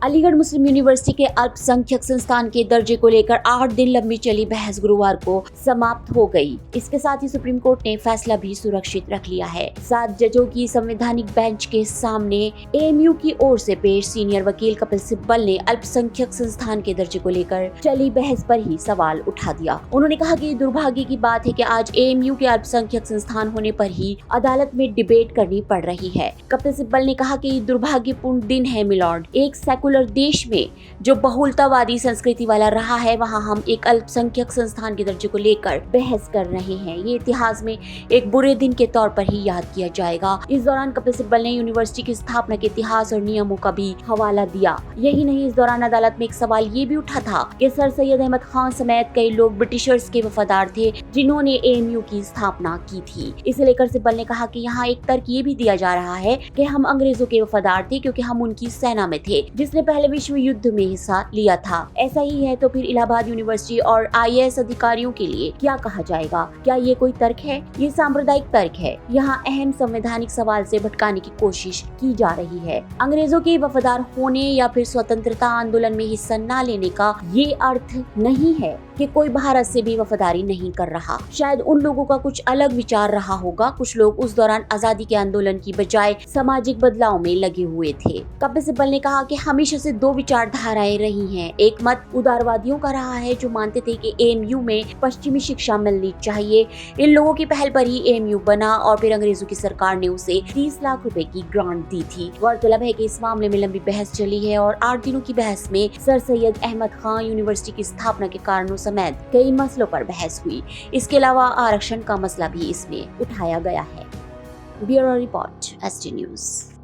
अलीगढ़ मुस्लिम university के अल्पसंख्यक संस्थान के दर्जे को लेकर 8 दिन लंबी चली बहस गुरुवार को समाप्त हो गई। इसके साथ ही सुप्रीम कोर्ट ने फैसला भी सुरक्षित रख लिया है। 7 जजों की संवैधानिक बेंच के सामने एएमयू की ओर से पेश सीनियर वकील कपिल सिब्बल ने अल्पसंख्यक संस्थान के दर्जे को लेकर चली बहस पर ही सवाल उठा दिया। उन्होंने कहा कि दुर्भाग्य की बात है कि आज एएमयू के अल्पसंख्यक संस्थान होने पर ही अदालत में डिबेट करनी पड़ रही है। कपिल सिब्बल ने कहा कि दुर्भाग्यपूर्ण दिन है मिलॉर्ड। एक सेकुलर देश में जो बहुलतावादी संस्कृति वाला रहा है, वहां हम एक अल्पसंख्यक संस्थान के दर्जे को लेकर बहस कर रहे हैं। ये इतिहास में एक बुरे दिन के तौर पर ही याद किया जाएगा। इस दौरान कपिल सिब्बल ने यूनिवर्सिटी की स्थापना के इतिहास और नियमों का भी हवाला दिया। यही नहीं, इस दौरान अदालत में एक सवाल ये भी उठा था कि सर सैयद अहमद खान समेत कई लोग ब्रिटिशर्स के वफादार थे जिन्होंने एएमयू की स्थापना की थी। इसे लेकर सिब्बल ने कहा कि यहाँ एक तर्क ये भी दिया जा रहा है कि हम अंग्रेजों के वफादार थे क्योंकि हम उनकी सेना में थे जिसने पहले विश्व युद्ध में हिस्सा लिया था। ऐसा ही है तो फिर इलाहाबाद यूनिवर्सिटी और आईएएस अधिकारियों के लिए क्या कहा जाएगा? क्या ये कोई तर्क है? ये सांप्रदायिक तर्क है। यहाँ अहम संवैधानिक सवाल से भटकाने की कोशिश की जा रही है। अंग्रेजों के वफादार होने या फिर स्वतंत्रता आंदोलन में हिस्सा न लेने का ये अर्थ नहीं है कि कोई भारत से भी वफादारी नहीं कर रहा। शायद उन लोगों का कुछ अलग विचार रहा होगा। कुछ लोग उस दौरान आजादी के आंदोलन की बजाय सामाजिक बदलाव में लगे हुए थे। कपिल सिब्बल ने कहा कि हमेशा से 2 विचारधाराएं रही हैं। एक मत उदारवादियों का रहा है जो मानते थे कि एएमयू में पश्चिमी शिक्षा मिलनी चाहिए। इन लोगों की पहल पर ही एएमयू बना और फिर अंग्रेजों की सरकार ने उसे 30 लाख रुपए की ग्रांट दी थी। गौरतलब है कि इस मामले में लंबी बहस चली है और 8 दिनों की बहस में सर सैयद अहमद खान यूनिवर्सिटी की स्थापना के कारणों समेत कई मसलों पर बहस हुई। इसके अलावा आरक्षण का मसला भी इसमें उठाया गया है। Bureau report, ST news.